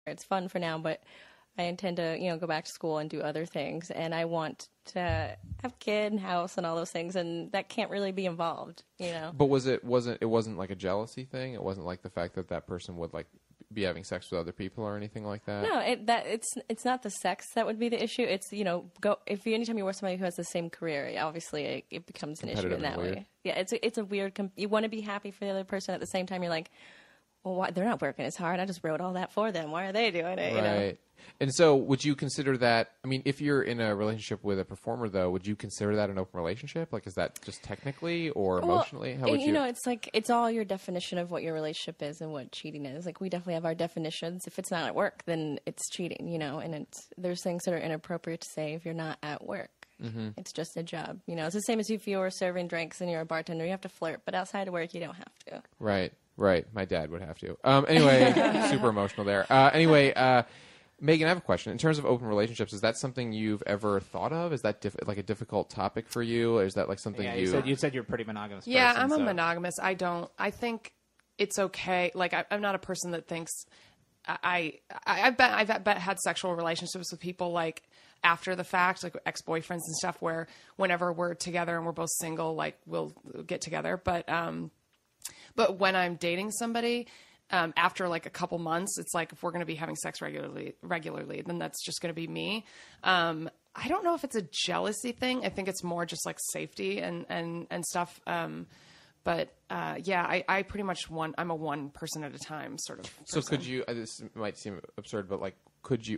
It's fun for now, but I intend to, go back to school and do other things. And I want to have a kid and house and all those things, and that can't really be involved. But it wasn't like a jealousy thing? It wasn't like the fact that person would like be having sex with other people or anything like that? No, it's not the sex that would be the issue. It's, anytime you're with somebody who has the same career, obviously it becomes an issue in that way. Yeah, it's a weird, you want to be happy for the other person. At the same time, you're like, well, why? They're not working as hard. I just wrote all that for them. Why are they doing it? Right. And so would you consider that, if you're in a relationship with a performer, though, would you consider that an open relationship? Like, is that just technically or emotionally? How would you? It's like, it's all your definition of what your relationship is and what cheating is. Like, we definitely have our definitions. If it's not at work, then it's cheating, and there's things that are inappropriate to say if you're not at work. Mm-hmm. It's just a job. It's the same as if you were serving drinks and you're a bartender. You have to flirt, but outside of work, you don't have to. Right. My dad would have to. Anyway, super emotional there. Megan, I have a question. In terms of open relationships, is that something you've ever thought of? Is that like a difficult topic for you? Or is that like something you said you're a pretty monogamous Yeah, person, I'm a monogamous. I think it's okay. Like, I'm not a person that thinks I've had sexual relationships with people like after the fact, like ex-boyfriends and stuff, where whenever we're together and we're both single, like we'll get together. But when I'm dating somebody, after like a couple months, it's like if we're going to be having sex regularly, then that's just going to be me. I don't know if it's a jealousy thing. I think it's more just like safety and stuff. I pretty much I'm a one person at a time sort of person. So could you, this might seem absurd, but like,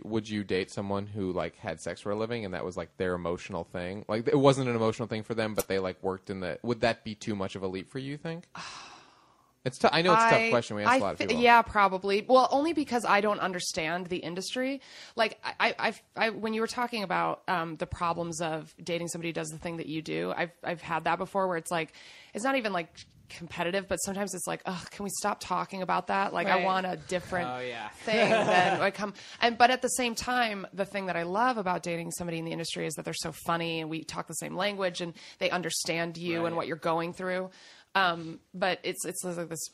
would you date someone who like had sex for a living and that was like their emotional thing? Like it wasn't an emotional thing for them, but they like worked would that be too much of a leap for you, you think? It's I know it's a tough question. We ask a lot of people. Yeah, probably. Well, only because I don't understand the industry. Like, I when you were talking about the problems of dating somebody who does the thing that you do, I've had that before, where it's like, it's not even like competitive, but sometimes it's like, oh, can we stop talking about that? Like, right. I want a different thing than I come. But at the same time, the thing that I love about dating somebody in the industry is that they're so funny and we talk the same language and they understand you and what you're going through. But it's like this,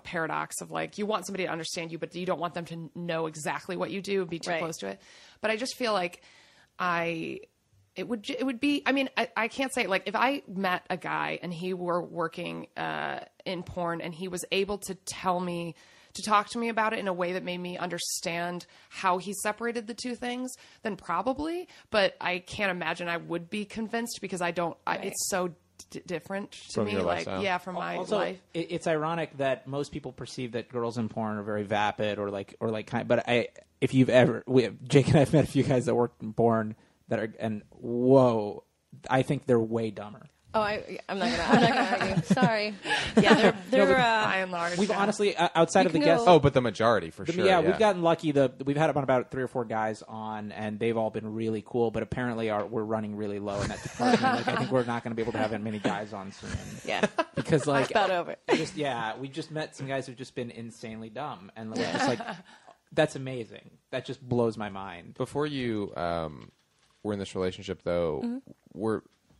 paradox of like, you want somebody to understand you, but you don't want them to know exactly what you do and be too close to it. But I just feel like it would be, I can't say, like, if I met a guy and he were working, in porn and he was able to talk to me about it in a way that made me understand how he separated the two things, then probably, but I can't imagine I would be convinced because it's so different to me, like from my life. It's ironic that most people perceive that girls in porn are very vapid or if you've ever, Jake and I've met a few guys that work in porn that are, and whoa, I think they're way dumber. Oh, I'm not gonna argue. Sorry. Yeah, they're by and large. We've honestly, outside of the guests. Oh, but the majority for sure. Yeah, we've gotten lucky. We've had about 3 or 4 guys on, and they've all been really cool. But apparently, we're running really low in that department. Like, I think we're not going to be able to have that many guys on soon. Yeah, because like it's about over. We just met some guys who've just been insanely dumb, and just like that's amazing. That just blows my mind. Before you were in this relationship, though,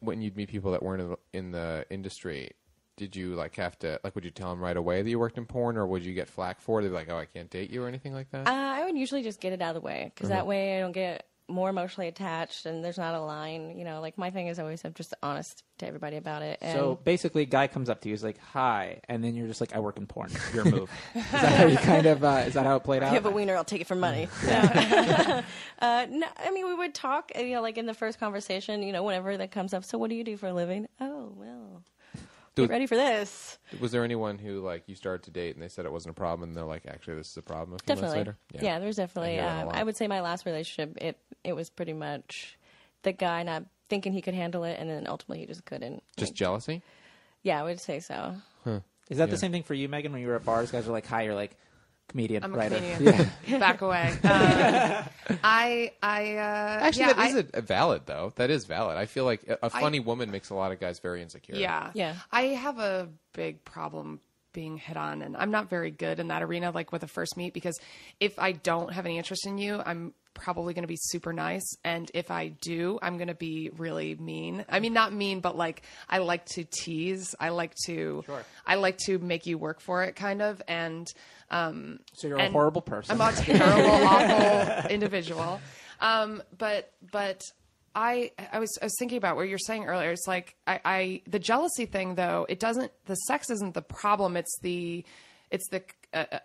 when you'd meet people that weren't in the industry, did you would you tell them right away that you worked in porn, or would you get flack for it? They'd be like, oh, I can't date you or anything like that? I would usually just get it out of the way, because that way I don't get more emotionally attached and there's not a line. Like, my thing is always I'm just honest to everybody about it. And so basically, a guy comes up to you, he's like, hi, and then you're just like, I work in porn. Your move. Is that how you kind of, is that how it played out? If you have a wiener, I'll take it for money. No, we would talk, like in the first conversation, whenever that comes up. So what do you do for a living? Oh, well, get ready for this. Was there anyone who, like, you started to date and they said it wasn't a problem, and they're like, actually, this is a problem a few months later? Yeah, there's definitely. I would say my last relationship, it was pretty much the guy not thinking he could handle it, and then ultimately he just couldn't. Just jealousy? Yeah, I would say so. Huh. Is that the same thing for you, Megan, when you were at bars? Guys are like, hi, you're like, comedian, I'm a writer. comedian. Yeah. Back away. Actually, that is valid, though. That is valid. I feel like a funny woman makes a lot of guys very insecure. Yeah. I have a big problem being hit on, and I'm not very good in that arena, like with a first meet, because if I don't have any interest in you, I'm probably going to be super nice. And if I do, I'm going to be really mean. I mean, not mean, but like I like to tease. I like to make you work for it kind of. And, so you're a horrible person. I'm a terrible, awful individual. But I was thinking about what you're saying earlier. It's like the jealousy thing though, the sex isn't the problem. It's the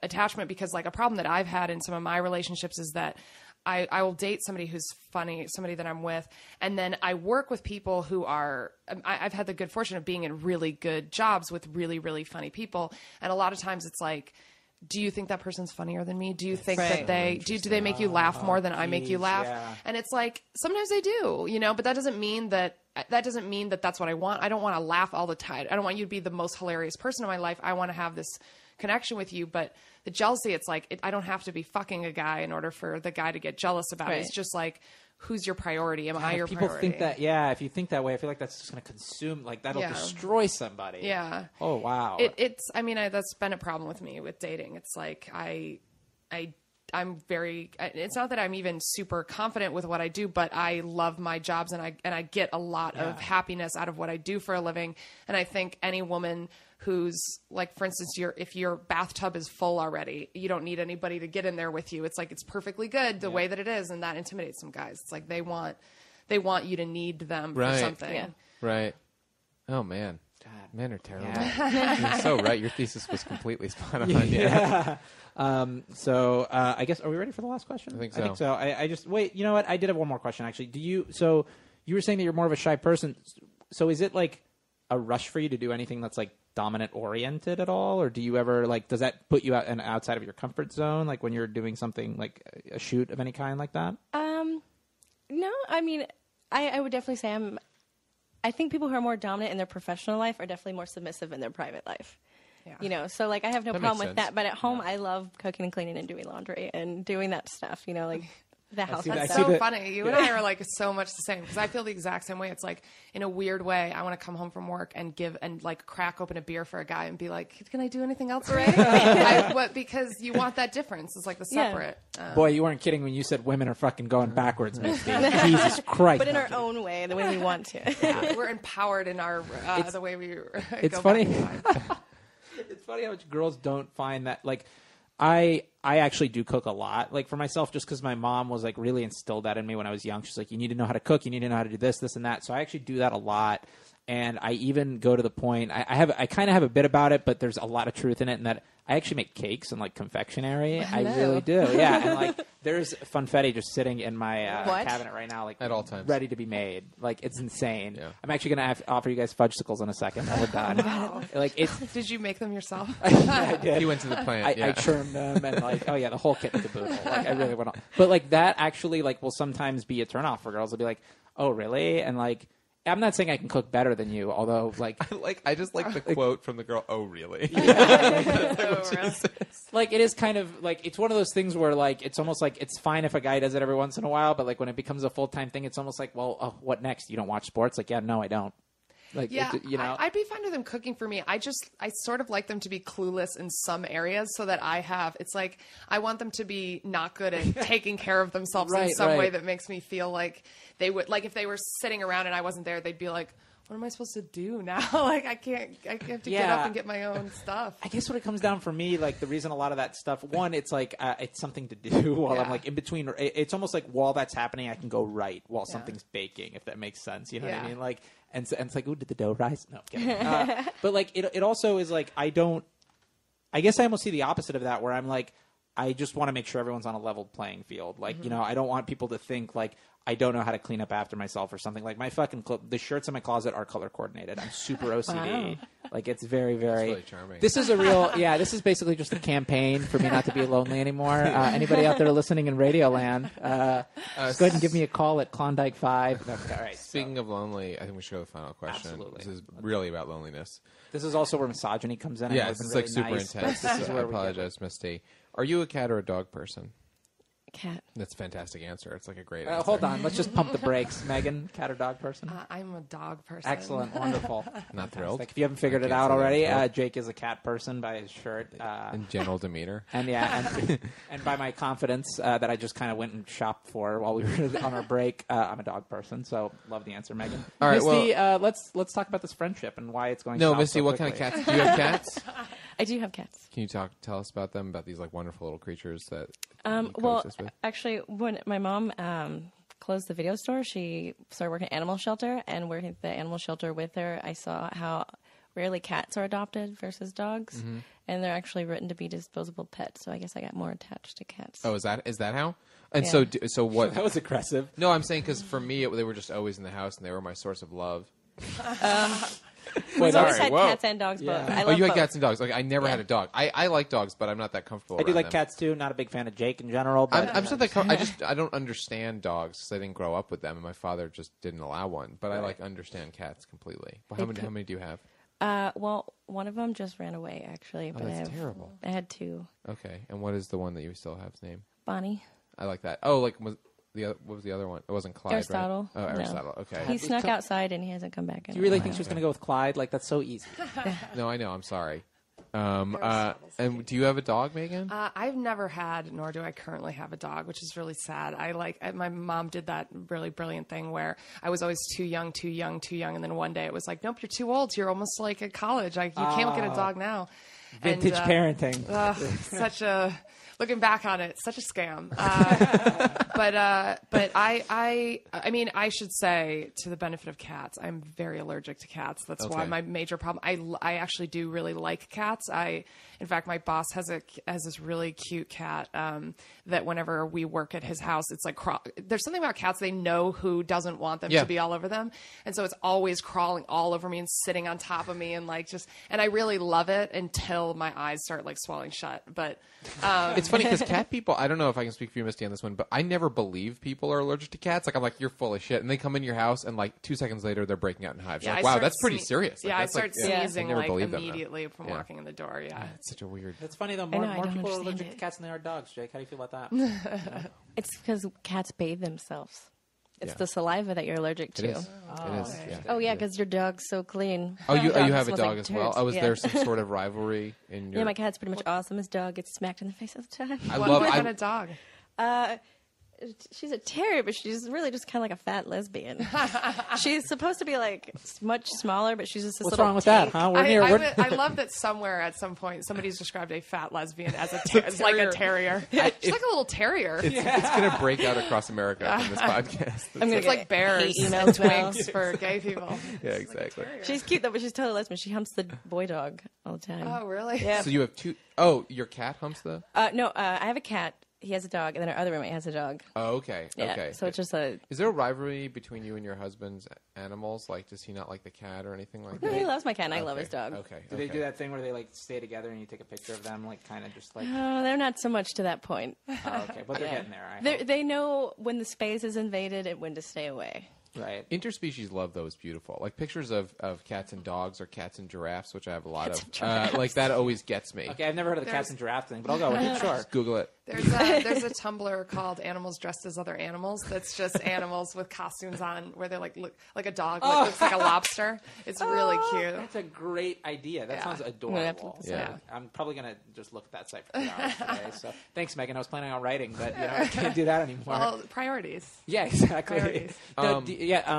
attachment, because like a problem that I've had in some of my relationships is that I will date somebody who's funny, somebody that I'm with, and then I work with people who are, I've had the good fortune of being in really good jobs with really, really funny people. And a lot of times it's like, do you think that person's funnier than me? Do you think that do they make you laugh more than I make you laugh? Yeah. And it's like, sometimes they do, but that doesn't mean that that's what I want. I don't want to laugh all the time. I don't want you to be the most hilarious person in my life. I want to have this connection with you. But the jealousy, it's like, I don't have to be fucking a guy in order for the guy to get jealous about it. It's just like, who's your priority? Am I your people priority? Think that, if you think that way, I feel like that's just going to consume, like that'll destroy somebody. Yeah. Oh, wow. That's been a problem with me with dating. It's like, I'm very, it's not that I'm even super confident with what I do, but I love my jobs and I get a lot of happiness out of what I do for a living. And I think any woman who's like, for instance, if your bathtub is full already, you don't need anybody to get in there with you. It's like, it's perfectly good the way that it is. And that intimidates some guys. It's like, they want you to need them for something. Yeah. Right. Oh man. God, men are terrible. Yeah. You're so right. Your thesis was completely spot on. Yeah. I guess, are we ready for the last question? I think so. I just, wait, you know what? I did have one more question actually. So you were saying that you're more of a shy person. So is it like a rush for you to do anything that's like dominant oriented at all? Or do you ever does that put you outside of your comfort zone? Like when you're doing something like a shoot of any kind like that? No, I mean, I would definitely say I think people who are more dominant in their professional life are definitely more submissive in their private life. Yeah. So like I have no problem with that. But at home, I love cooking and cleaning and doing laundry and doing that stuff. Like the house. That's so funny. You and I are like so much the same, because I feel the exact same way. It's like, in a weird way, I want to come home from work and like crack open a beer for a guy and be like, can I do anything else already? Because you want that difference. It's like the separate. Boy, you weren't kidding when you said women are fucking going backwards, Misty. Jesus Christ. But in our own way, the way we want to. Yeah, we're empowered in our the way we It's funny. It's funny how much girls don't find that, like, I actually do cook a lot, like for myself, just because my mom was like really instilled that in me when I was young. She's like, you need to know how to cook, you need to know how to do this, and that. So I actually do that a lot, and I even go to the point I kind of have a bit about it, but there's a lot of truth in it, and that I actually make cakes and like confectionery. I really do, yeah. And like there's funfetti just sitting in my cabinet right now, like at all times, ready to be made. Like it's insane. Yeah. I'm actually gonna offer you guys fudgesicles in a second. When we're done. Wow. Like it's. Did you make them yourself? I did. He went to the plant. I churned them and like the whole kit and caboodle. Like I really went on. But like that actually will sometimes be a turnoff for girls. They'll be like, oh really? And like. I'm not saying I can cook better than you, although I just like the quote from the girl. Oh, really? Like it is kind of like it's one of those things where like it's almost like it's fine if a guy does it every once in a while, but like when it becomes a full-time thing, it's almost like, well, what next? You don't watch sports? Like, yeah, no, I don't. Like, yeah, I'd be fine with them cooking for me. I sort of like them to be clueless in some areas, so that it's like I want them to be not good at taking care of themselves in some way that makes me feel like they would, like if they were sitting around and I wasn't there, they'd be like, what am I supposed to do now? Like I have to get up and get my own stuff. I guess what it comes down for me, like the reason a lot of that stuff, one, it's like it's something to do while I'm like in between. It's almost like while that's happening, I can go right while something's baking, if that makes sense. You know what I mean? Like, and it's like, ooh, did the dough rise? No, I'm kidding. But like it also is like I guess I almost see the opposite of that, where I'm like, I just want to make sure everyone's on a level playing field. Like, I don't want people to think like I don't know how to clean up after myself or something. Like my fucking the shirts in my closet are color coordinated. I'm super OCD. Wow. Like it's very, very. That's really charming. This is a real, this is basically just a campaign for me not to be lonely anymore. Anybody out there listening in Radioland, just go ahead and give me a call at Klondike 5. Okay, all right. Speaking of lonely, I think we should go to the final question. Absolutely. This is really about loneliness. This is also where misogyny comes in. Yeah, it's really like super intense. This is where I apologize, Misty. Are you a cat or a dog person? Cat. That's a fantastic answer. It's like a great Hold on. Let's just pump the brakes. Megan, cat or dog person? I'm a dog person. Excellent. Wonderful. Not thrilled. If you haven't figured I it can't out say that I'm already, thrilled. Jake is a cat person by his shirt. In general demeanor. And and by my confidence that I just kind of went and shopped for while we were on our break, I'm a dog person. So love the answer, Megan. All right, Misty, let's talk about this friendship and why it's going. No, south Misty, so what kind of quickly. cats? Do you have cats? I do have cats. Can you tell us about them, about these like wonderful little creatures that you Well, coexist with? actually, when my mom closed the video store, she started working at animal shelter, and working at the animal shelter with her, I saw how rarely cats are adopted versus dogs, and they're actually written to be disposable pets. So I guess I got more attached to cats. Oh, is that how? And Yeah. so what? That was aggressive. No, I'm saying because for me, they were just always in the house, and they were my source of love. We've always sorry, had whoa. cats and dogs both. Yeah. I Oh, love you had both. cats and dogs. Like I never Yeah. had a dog. I like dogs, but I'm not that comfortable. I do around like them. cats too. Not a big fan of Jake in general. But I'm just not that. I don't understand dogs because I didn't grow up with them, and my father just didn't allow one. But I like understand cats completely. But how many do you have? Well, one of them just ran away, actually. But that's terrible. I had two. Okay, and what is the one that you still have's name? Bonnie. I like that. Oh, like what was the other one? It wasn't Clyde, Aristotle. right? Oh, No. Aristotle. Okay. He snuck outside and he hasn't come back. do you really think she was going to go with Clyde? Like that's so easy. No, I know. I'm sorry. And do you have a dog, Megan? I've never had, nor do I currently have a dog, which is really sad. My mom did that really brilliant thing where I was always too young, and then one day it was like, nope, you're too old. You're almost like at college. You can't get a dog now. Vintage parenting. Such a looking back on it, such a scam. But I mean, I should say, to the benefit of cats, I'm very allergic to cats. That's why Okay. my major problem. I actually do really like cats. In fact, my boss has this really cute cat that whenever we work at his house, it's like there's something about cats. They know who doesn't want them to be all over them, and so it's always crawling all over me and sitting on top of me and and I really love it until my eyes start like swelling shut. But It's funny because cat people, I don't know if I can speak for you, Misty, on this one, but I never believe people are allergic to cats. Like, I'm like, you're full of shit. And they come in your house, and like 2 seconds later, they're breaking out in hives. yeah, You're I like, wow, start that's pretty sne- serious. Like, Yeah, I that's start like, sneezing I never like believed them, though. immediately from Yeah. walking in the door. Yeah. It's such a weird. That's funny though. I More know, I don't people are understand allergic it. to cats than they are dogs. Jake, how do you feel about that? It's because cats bathe themselves. It's Yeah. the saliva that you're allergic to. It is. It is. Yeah. Oh yeah, because your dog's so clean. Oh, you Dog have a smells dog like as well? turds. Oh, is Yeah. there some sort of rivalry in your? Yeah, my cat's pretty much awesome. His dog gets smacked in the face all the time. What kind of dog? She's a terrier, but she's really just kind of like a fat lesbian. She's supposed to be like much smaller, but she's just this What's little wrong with that, huh? We're here. I love that somewhere at some point somebody's described a fat lesbian as as like a terrier. She's like a little terrier. It's going to break out across America from this podcast. I'm gonna It's like bears hate and emails now. twigs for gay people. Yeah, exactly. She's cute though, but she's totally lesbian. She humps the boy dog all the time. Oh, really? Yeah. So you have two oh your cat humps the? No, I have a cat. He has a dog, and then our other roommate has a dog. Oh, okay. Yeah. Okay. So it's just a. Is there a rivalry between you and your husband's animals? Like, does he not like the cat or anything like No, that? he loves my cat, and I love his dog. Okay. Do they do that thing where they like stay together and you take a picture of them, like kind of just like? Oh, they're not so much to that point. Oh, okay, but they're getting there. They know when the space is invaded and when to stay away. Right. Interspecies love those beautiful. Like pictures of cats and dogs or cats and giraffes, which I have a lot Cats of. and giraffes. Like that always gets me. Okay, I've never heard of the cats and giraffe thing, but I'll go with it. Sure. Google it. There's a Tumblr called "Animals Dressed as Other Animals." That's just animals with costumes on, where they look like a dog, looks like a lobster. It's really cute. That's a great idea. That sounds have to adorable. look this up. I'm probably gonna just look at that site for 2 hours today. So thanks, Megan. I was planning on writing, but I can't do that anymore. Well, priorities. Yeah, exactly. Priorities. Now,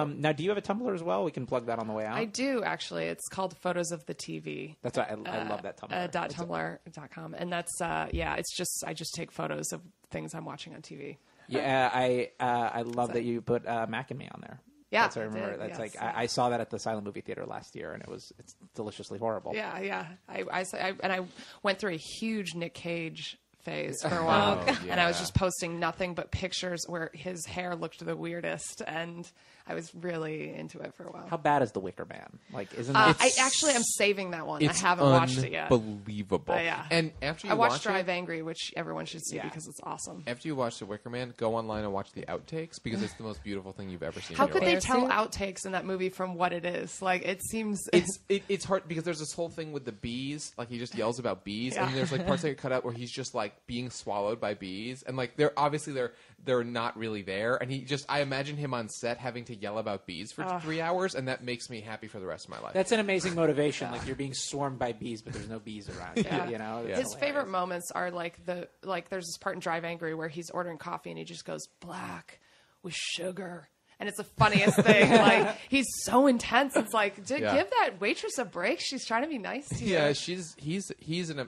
now, do you have a Tumblr as well? We can plug that on the way out. I do actually. It's called Photos of the TV. That's right. I love that Tumblr. .tumblr.com, and that's it's just I just take photos of things I'm watching on TV. Yeah, I love that you put Mac and Me on there. Yeah, that's what I remember. did, That's yes, like yeah. I saw that at the silent movie theater last year, and it's deliciously horrible. Yeah. I went through a huge Nick Cage phase for a while, Oh, and I was yeah. just posting nothing but pictures where his hair looked the weirdest, and I was really into it for a while. How bad is The Wicker Man? Like, isn't I it? actually am saving that one. I It's haven't watched it yet. Unbelievable. Yeah. And after you I watched watch Drive it, Angry, which everyone should see because it's awesome. after you watch The Wicker Man, go online and watch the outtakes because it's the most beautiful thing you've ever seen. How in your could they life. tell outtakes in that movie from what it is? Like, it seems... It's hard because there's this whole thing with the bees. Like, he just yells about bees, and there's like parts that get cut out where he's just like being swallowed by bees, and like they're obviously they're not really there, and I imagine him on set having to yell about bees for 3 hours, and that makes me happy for the rest of my life. That's an amazing motivation. Like, you're being swarmed by bees, but there's no bees around you. You know, His favorite moments are like there's this part in Drive Angry where he's ordering coffee and he just goes black with sugar. And it's the funniest thing. Like, he's so intense. It's like, give that waitress a break. She's trying to be nice to you. Yeah, he's an